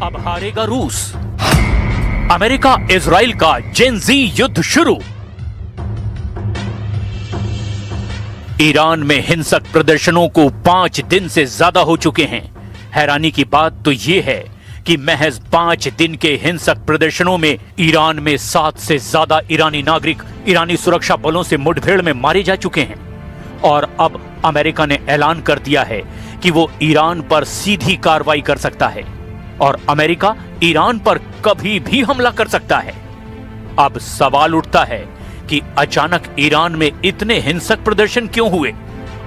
अब हारेगा रूस। अमेरिका इजराइल का जेन जी युद्ध शुरू। ईरान में हिंसक प्रदर्शनों को 5 दिन से ज्यादा हो चुके हैं। हैरानी की बात तो यह है कि महज 5 दिन के हिंसक प्रदर्शनों में ईरान में 7 से ज्यादा ईरानी नागरिक ईरानी सुरक्षा बलों से मुठभेड़ में मारे जा चुके हैं। और अब अमेरिका ने ऐलान कर दिया है कि वो ईरान पर सीधी कार्रवाई कर सकता है और अमेरिका ईरान पर कभी भी हमला कर सकता है। अब सवाल उठता है कि अचानक ईरान में इतने हिंसक प्रदर्शन क्यों हुए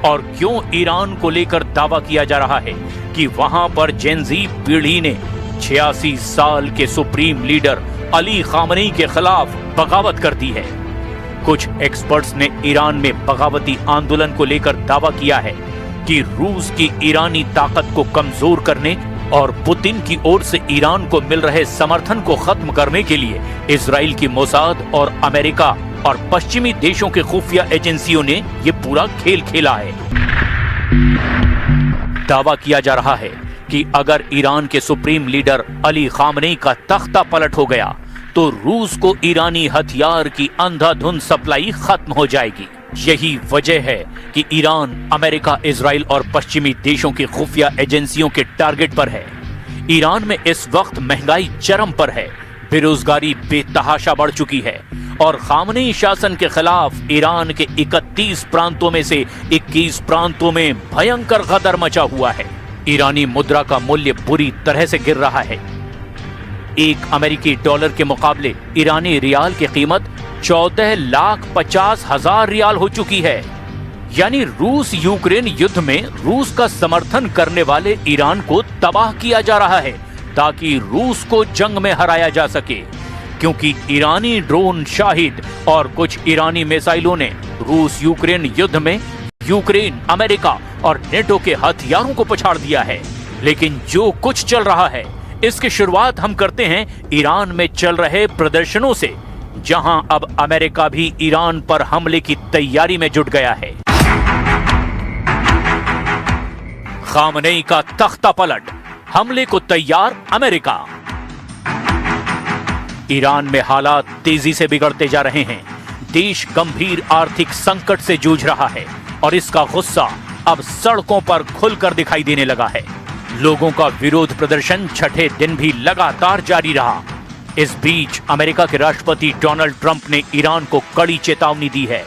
और क्यों ईरान को लेकर दावा किया जा रहा है कि वहां पर जेन जी पीढ़ी ने 86 साल के सुप्रीम लीडर अली खामनेई के खिलाफ बगावत कर दी है। कुछ एक्सपर्ट्स ने ईरान में बगावती आंदोलन को लेकर दावा किया है कि रूस की ईरानी ताकत को कमजोर करने और पुतिन की ओर से ईरान को मिल रहे समर्थन को खत्म करने के लिए इजराइल की मोसाद और अमेरिका और पश्चिमी देशों के खुफिया एजेंसियों ने यह पूरा खेल खेला है। दावा किया जा रहा है कि अगर ईरान के सुप्रीम लीडर अली खामनेई का तख्ता पलट हो गया तो रूस को ईरानी हथियार की अंधाधुंध सप्लाई खत्म हो जाएगी। यही वजह है कि ईरान अमेरिका, इजराइल और पश्चिमी देशों की खुफिया एजेंसियों के टारगेट पर है। ईरान में इस वक्त महंगाई चरम पर है, बेरोजगारी बेतहाशा बढ़ चुकी है और खामनेई शासन के खिलाफ ईरान के 31 प्रांतों में से 21 प्रांतों में भयंकर गदर मचा हुआ है। ईरानी मुद्रा का मूल्य बुरी तरह से गिर रहा है। एक अमेरिकी डॉलर के मुकाबले ईरानी रियाल की कीमत 14,50,000 रियाल हो चुकी है। यानी रूस यूक्रेन युद्ध में रूस का समर्थन करने वाले ईरान को तबाह किया जा रहा है ताकि रूस को जंग में हराया जा सके, क्योंकि ईरानी ड्रोन शाहिद और कुछ ईरानी मिसाइलों ने रूस यूक्रेन युद्ध में यूक्रेन, अमेरिका और नेटो के हथियारों को पछाड़ दिया है। लेकिन जो कुछ चल रहा है इसकी शुरुआत हम करते हैं ईरान में चल रहे प्रदर्शनों से, जहां अब अमेरिका भी ईरान पर हमले की तैयारी में जुट गया है। खामनेई का तख्ता पलट, हमले को तैयार अमेरिका। ईरान में हालात तेजी से बिगड़ते जा रहे हैं। देश गंभीर आर्थिक संकट से जूझ रहा है और इसका गुस्सा अब सड़कों पर खुलकर दिखाई देने लगा है। लोगों का विरोध प्रदर्शन छठे दिन भी लगातार जारी रहा। इस बीच अमेरिका के राष्ट्रपति डोनाल्ड ट्रंप ने ईरान को कड़ी चेतावनी दी है।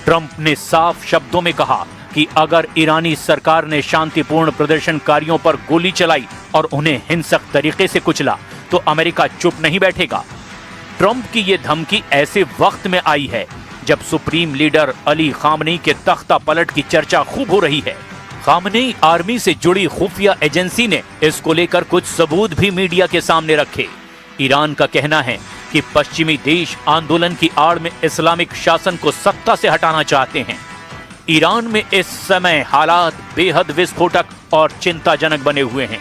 ट्रंप ने साफ शब्दों में कहा कि अगर ईरानी सरकार ने शांतिपूर्ण प्रदर्शनकारियों पर गोली चलाई और उन्हें हिंसक तरीके से कुचला तो अमेरिका चुप नहीं बैठेगा। ट्रंप की यह धमकी ऐसे वक्त में आई है जब सुप्रीम लीडर अली खामनेई के तख्ता पलट की चर्चा खूब हो रही है। खामनेई आर्मी से जुड़ी खुफिया एजेंसी ने इसको लेकर कुछ सबूत भी मीडिया के सामने रखे। ईरान का कहना है कि पश्चिमी देश आंदोलन की आड़ में इस्लामिक शासन को सत्ता से हटाना चाहते हैं। ईरान में इस समय हालात बेहद विस्फोटक और चिंताजनक बने हुए हैं।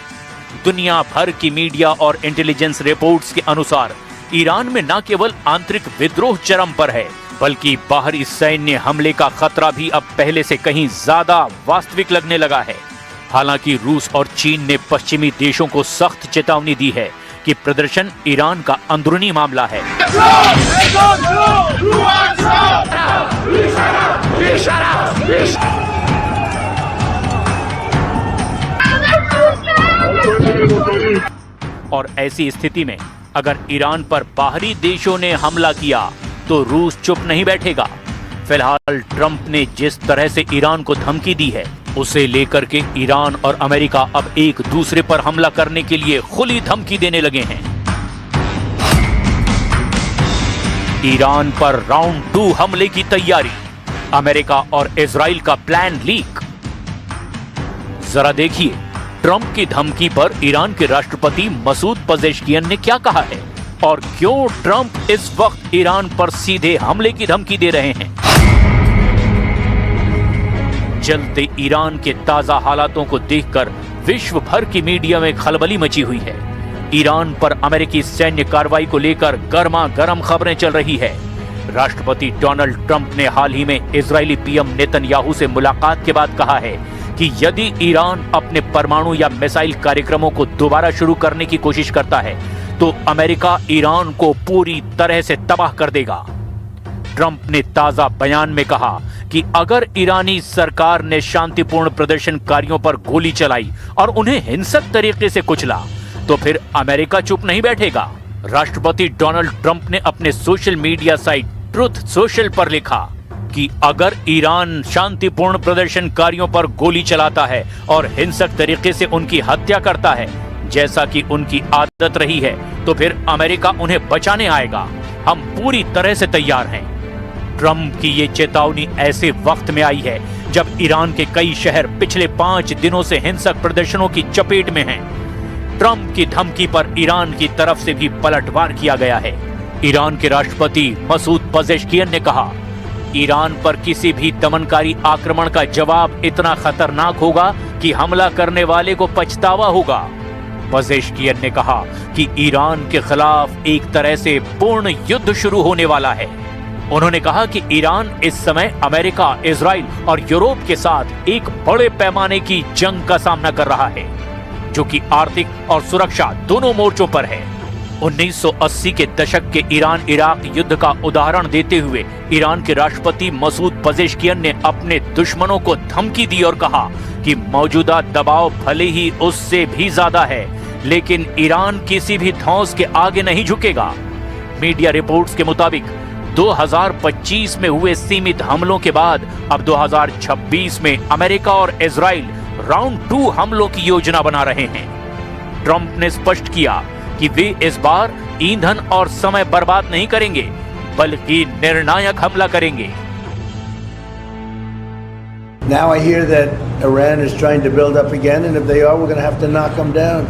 दुनिया भर की मीडिया और इंटेलिजेंस रिपोर्ट्स के अनुसार ईरान में न केवल आंतरिक विद्रोह चरम पर है बल्कि बाहरी सैन्य हमले का खतरा भी अब पहले से कहीं ज्यादा वास्तविक लगने लगा है। हालांकि रूस और चीन ने पश्चिमी देशों को सख्त चेतावनी दी है कि प्रदर्शन ईरान का अंदरूनी मामला है। और ऐसी स्थिति में अगर ईरान पर बाहरी देशों ने हमला किया तो रूस चुप नहीं बैठेगा। फिलहाल ट्रंप ने जिस तरह से ईरान को धमकी दी है उसे लेकर के ईरान और अमेरिका अब एक दूसरे पर हमला करने के लिए खुली धमकी देने लगे हैं। ईरान पर राउंड 2 हमले की तैयारी, अमेरिका और इजराइल का प्लान लीक। जरा देखिए ट्रंप की धमकी पर ईरान के राष्ट्रपति मसूद पजेश्कियन ने क्या कहा है और क्यों ट्रंप इस वक्त ईरान पर सीधे हमले की धमकी दे रहे हैं। चलते ईरान के ताजा हालातों को देखकर विश्व भर की मीडिया में खलबली मची हुई है। ईरान पर अमेरिकी सैन्य कार्रवाई को लेकर गर्मा गर्म खबरें चल रही है। राष्ट्रपति डोनाल्ड ट्रंप ने हाल ही में इजरायली पीएम नेतन्याहू से मुलाकात के बाद कहा है कि यदि ईरान अपने परमाणु या मिसाइल कार्यक्रमों को दोबारा शुरू करने की कोशिश करता है तो अमेरिका ईरान को पूरी तरह से तबाह कर देगा। ट्रंप ने ताजा बयान में कहा कि अगर ईरानी सरकार ने शांतिपूर्ण प्रदर्शनकारियों पर गोली चलाई और उन्हें हिंसक तरीके से कुचला तो फिर अमेरिका चुप नहीं बैठेगा। राष्ट्रपति डोनाल्ड ट्रंप ने अपने social media site truth social पर लिखा कि अगर ईरान शांतिपूर्ण प्रदर्शनकारियों पर गोली चलाता है और हिंसक तरीके से उनकी हत्या करता है जैसा कि उनकी आदत रही है तो फिर अमेरिका उन्हें बचाने आएगा। हम पूरी तरह से तैयार हैं। ट्रंप की ये चेतावनी ऐसे वक्त में आई है जब ईरान के कई शहर पिछले 5 दिनों से हिंसक प्रदर्शनों की चपेट में हैं। ट्रंप की धमकी पर ईरान की तरफ से भी पलटवार किया गया है। ईरान के राष्ट्रपति मसूद पजेश्कियन ने कहा, ईरान पर किसी भी दमनकारी आक्रमण का जवाब इतना खतरनाक होगा कि हमला करने वाले को पछतावा होगा। पजेश्कियन ने कहा कि ईरान के खिलाफ एक तरह से पूर्ण युद्ध शुरू होने वाला है। उन्होंने कहा कि ईरान इस समय अमेरिका, इजराइल और यूरोप के साथ एक बड़े पैमाने की जंग का सामना कर रहा है जो कि आर्थिक और सुरक्षा दोनों मोर्चों पर है। 1980 के दशक के ईरान इराक युद्ध का उदाहरण देते हुए ईरान के राष्ट्रपति मसूद पजेश्कियन ने अपने दुश्मनों को धमकी दी और कहा कि मौजूदा दबाव भले ही उससे भी ज्यादा है लेकिन ईरान किसी भी धौंस के आगे नहीं झुकेगा। मीडिया रिपोर्ट्स के मुताबिक 2025 में हुए सीमित हमलों के बाद अब 2026 में अमेरिका और इजराइल राउंड 2 हमलों की योजना बना रहे हैं। ट्रंप ने स्पष्ट किया कि वे इस बार ईंधन और समय बर्बाद नहीं करेंगे बल्कि निर्णायक हमला करेंगे। Now I hear that Iran is trying to build up again, and if they are, we're going to have to knock them down.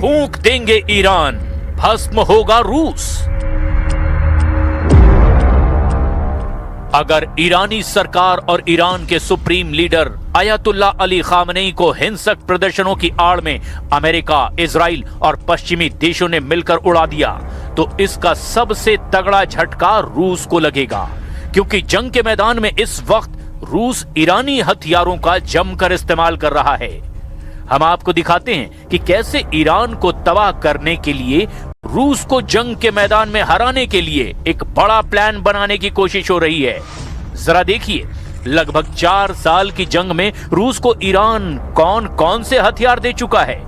फूंक देंगे ईरान, भस्म होगा रूस। अगर ईरानी सरकार और ईरान के सुप्रीम लीडर अयतुल्ला अली खामनेई को हिंसक प्रदर्शनों की आड़ में अमेरिका, इजराइल और पश्चिमी देशों ने मिलकर उड़ा दिया तो इसका सबसे तगड़ा झटका रूस को लगेगा क्योंकि जंग के मैदान में इस वक्त रूस ईरानी हथियारों का जमकर इस्तेमाल कर रहा है। हम आपको दिखाते हैं कि कैसे ईरान को तबाह करने के लिए रूस को जंग के मैदान में हराने के लिए एक बड़ा प्लान बनाने की कोशिश हो रही है। जरा देखिए, लगभग 4 साल की जंग में रूस को ईरान कौन कौन से हथियार दे चुका है।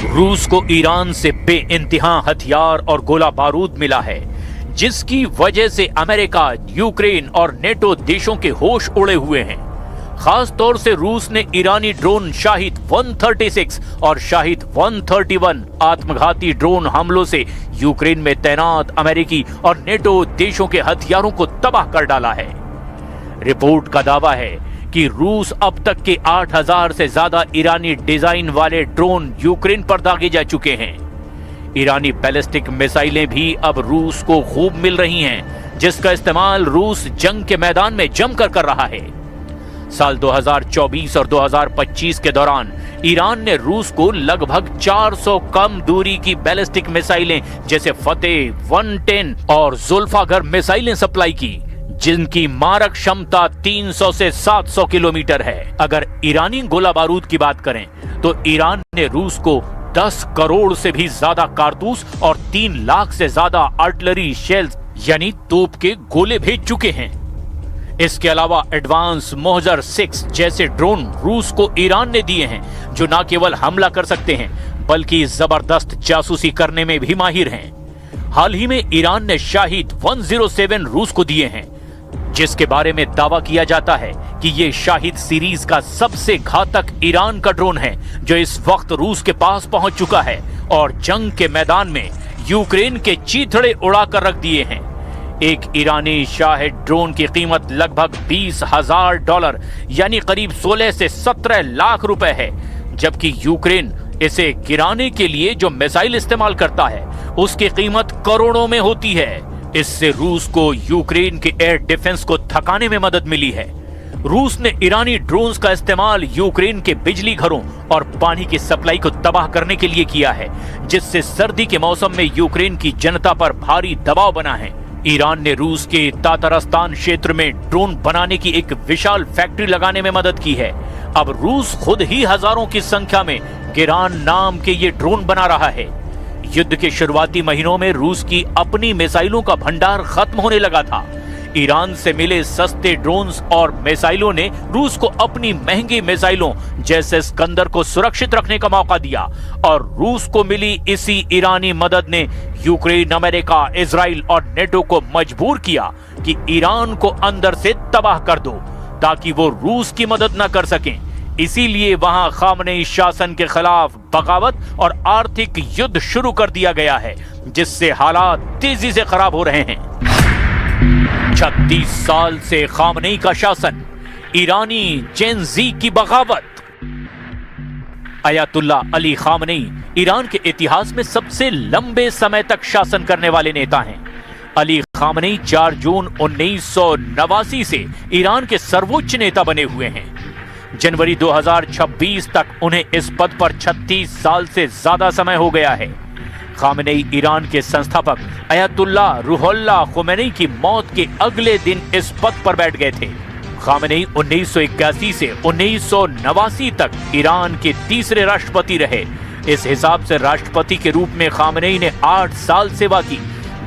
रूस को ईरान से बेइंतहा हथियार और गोला बारूद मिला है जिसकी वजह से अमेरिका, यूक्रेन और नेटो देशों के होश उड़े हुए हैं। खास तौर से रूस ने ईरानी ड्रोन शाहिद 136 और शाहिद 131 आत्मघाती ड्रोन हमलों से यूक्रेन में तैनात अमेरिकी और नेटो देशों के हथियारों को तबाह कर डाला है। रिपोर्ट का दावा है कि रूस अब तक के 8000 से ज्यादा ईरानी डिजाइन वाले ड्रोन यूक्रेन पर दागे जा चुके हैं। ईरानी बैलिस्टिक मिसाइलें भी अब रूस को खूब मिल रही हैं जिसका इस्तेमाल रूस जंग के मैदान में जमकर कर रहा है। साल 2024 और 2025 के दौरान ईरान ने रूस को लगभग 400 कम दूरी की बैलिस्टिक मिसाइलें जैसे फतेह 110 और जुल्फागर मिसाइलें सप्लाई की जिनकी मारक क्षमता 300 से 700 किलोमीटर है। अगर ईरानी गोला बारूद की बात करें तो ईरान ने रूस को 10 करोड़ से भी ज्यादा कारतूस और 3 लाख से ज्यादा आर्टिलरी शेल्स यानी तोप के गोले भेज चुके हैं। इसके अलावा एडवांस मोहजर 6 जैसे ड्रोन रूस को ईरान ने दिए हैं जो न केवल हमला कर सकते हैं बल्कि जबरदस्त जासूसी करने में भी माहिर हैं। हाल ही में ईरान ने शाहिद 107 रूस को दिए हैं जिसके बारे में दावा किया जाता है कि ये शाहिद सीरीज का सबसे घातक ईरान का ड्रोन है जो इस वक्त रूस के पास पहुंच चुका है और जंग के मैदान में यूक्रेन के चीथड़े उड़ाकर रख दिए हैं। एक ईरानी शाहिद ड्रोन की कीमत लगभग $20,000 यानी करीब 16 से 17 लाख रुपए है, जबकि यूक्रेन इसे गिराने के लिए जो मिसाइल इस्तेमाल करता है उसकी कीमत करोड़ों में होती है। इससे रूस को यूक्रेन के एयर डिफेंस को थकाने में मदद मिली है। रूस ने ईरानी ड्रोन्स का इस्तेमाल यूक्रेन के बिजली घरों और पानी की सप्लाई को तबाह करने के लिए किया है, जिससे सर्दी के मौसम में यूक्रेन की जनता पर भारी दबाव बना है। ईरान ने रूस के तातारस्तान क्षेत्र में ड्रोन बनाने की एक विशाल फैक्ट्री लगाने में मदद की है। अब रूस खुद ही हजारों की संख्या में गिरान नाम के ये ड्रोन बना रहा है। युद्ध के शुरुआती महीनों में रूस की अपनी मिसाइलों का भंडार खत्म होने लगा था। ईरान से मिले सस्ते ड्रोन्स और मिसाइलों ने रूस को अपनी महंगी मिसाइलों जैसे स्कंदर को सुरक्षित रखने का मौका दिया, और रूस को मिली इसी ईरानी मदद ने यूक्रेन, अमेरिका, इजराइल और नेटो को मजबूर किया कि ईरान को अंदर से तबाह कर दो ताकि वो रूस की मदद न कर सकें। इसीलिए वहां खामनेई शासन के खिलाफ बगावत और आर्थिक युद्ध शुरू कर दिया गया है, जिससे हालात तेजी से खराब हो रहे हैं। 36 साल से खामनेई का शासन, ईरानी जेन जी की बगावत। अयातुल्ला अली खामनेई ईरान के इतिहास में सबसे लंबे समय तक शासन करने वाले नेता हैं। अली खामनेई 4 जून 1989 से ईरान के सर्वोच्च नेता बने हुए हैं। जनवरी 2026 तक उन्हें इस पद पर 36 साल से ज्यादा समय हो गया है। खामनेई ईरान के संस्थापक अयतुल्ला रूहुल्लाह खुमैनी की मौत के अगले दिन इस पद पर बैठ गए थे। खामनेई 1981 से 1989 तक ईरान के तीसरे राष्ट्रपति रहे। इस हिसाब से राष्ट्रपति के रूप में खामनेई ने 8 साल सेवा की,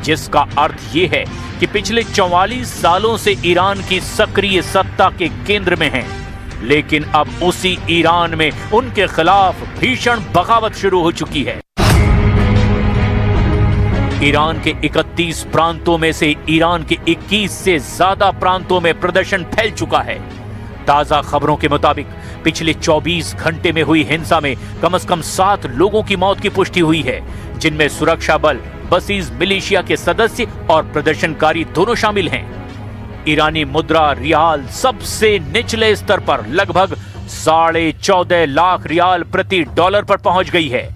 जिसका अर्थ ये है कि पिछले 44 सालों से ईरान की सक्रिय सत्ता के केंद्र में हैं। लेकिन अब उसी ईरान में उनके खिलाफ भीषण बगावत शुरू हो चुकी है। ईरान के 31 प्रांतों में से ईरान के 21 से ज्यादा प्रांतों में प्रदर्शन फैल चुका है। ताजा खबरों के मुताबिक पिछले 24 घंटे में हुई हिंसा में कम से कम 7 लोगों की मौत की पुष्टि हुई है, जिनमें सुरक्षा बल, बसीज मिलिशिया के सदस्य और प्रदर्शनकारी दोनों शामिल हैं। ईरानी मुद्रा रियाल सबसे निचले स्तर पर लगभग 14.5 लाख रियाल प्रति डॉलर पर पहुंच गई है।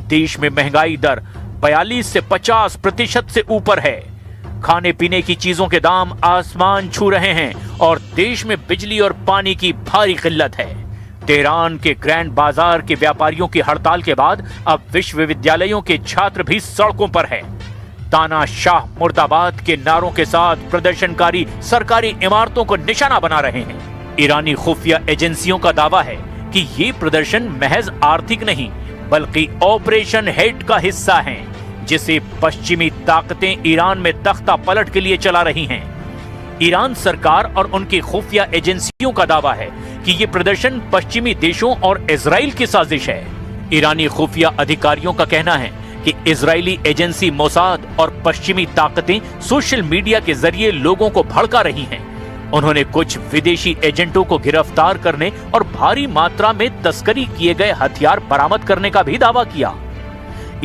देश में महंगाई दर 42 से 50% से ऊपर है। खाने पीने की चीजों के दाम आसमान छू रहे हैं और देश में बिजली और पानी की भारी किल्लत है। तेहरान के ग्रैंड बाजार के व्यापारियों की हड़ताल के बाद अब विश्वविद्यालयों के छात्र भी सड़कों पर हैं। तानाशाह मुर्दाबाद के नारों के साथ प्रदर्शनकारी सरकारी इमारतों को निशाना बना रहे हैं। ईरानी खुफिया एजेंसियों का दावा है कि ये प्रदर्शन महज आर्थिक नहीं बल्कि ऑपरेशन हेड का हिस्सा हैं, जिसे पश्चिमी ताकतें ईरान में तख्ता पलट के लिए चला रही हैं। ईरान सरकार और उनकी खुफिया एजेंसियों का दावा है कि ये प्रदर्शन पश्चिमी देशों और इजराइल की साजिश है। ईरानी खुफिया अधिकारियों का कहना है कि इजरायली एजेंसी मोसाद और पश्चिमी ताकतें सोशल मीडिया के जरिए लोगों को भड़का रही हैं। उन्होंने कुछ विदेशी एजेंटों को गिरफ्तार करने और भारी मात्रा में तस्करी किए गए हथियार बरामद करने का भी दावा किया।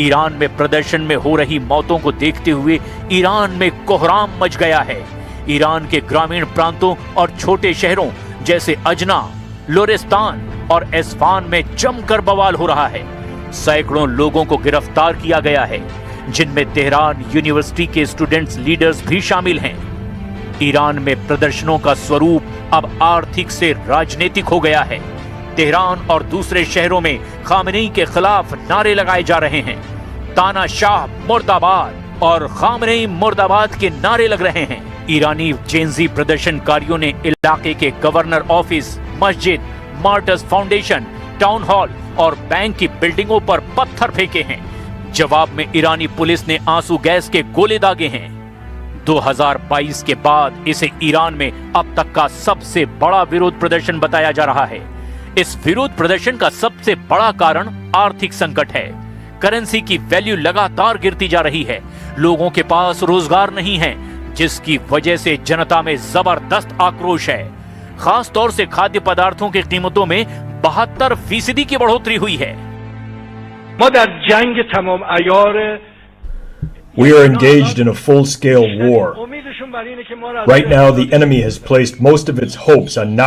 ईरान में प्रदर्शन में हो रही मौतों को देखते हुए ईरान में कोहराम मच गया है। ईरान के ग्रामीण प्रांतों और छोटे शहरों जैसे अजना, लोरेस्तान और एस्फान में जमकर बवाल हो रहा है। सैकड़ों लोगों को गिरफ्तार किया गया है, जिनमें तेहरान यूनिवर्सिटी के स्टूडेंट्स लीडर्स भी शामिल हैं। ईरान में प्रदर्शनों का स्वरूप अब आर्थिक से राजनीतिक हो गया है। तेहरान और दूसरे शहरों में खामनेई के खिलाफ नारे लगाए जा रहे हैं। तानाशाह मुर्दाबाद और खामनेई मुर्दाबाद के नारे लग रहे हैं। ईरानी जेनजी प्रदर्शनकारियों ने इलाके के गवर्नर ऑफिस, मस्जिद, मार्टर्स फाउंडेशन, टाउन हॉल और बैंक की बिल्डिंगों पर पत्थर फेंके हैं। जवाब में ईरानी पुलिस ने आंसू गैस के गोले दागे हैं। 2022 के बाद इसे ईरान में अब तक का सबसे बड़ा विरोध प्रदर्शन बताया जा रहा है। इस विरोध प्रदर्शन का सबसे बड़ा कारण आर्थिक संकट है। करेंसी की वैल्यू लगातार गिरती जा रही है। लोगों के पास रोजगार नहीं है, जिसकी वजह से जनता में जबरदस्त आक्रोश है। खास तौर से खाद्य पदार्थों की कीमतों में 72% की बढ़ोतरी हुई है। We are engaged in a full-scale war. Right now, the enemy has placed most of its hopes on knocking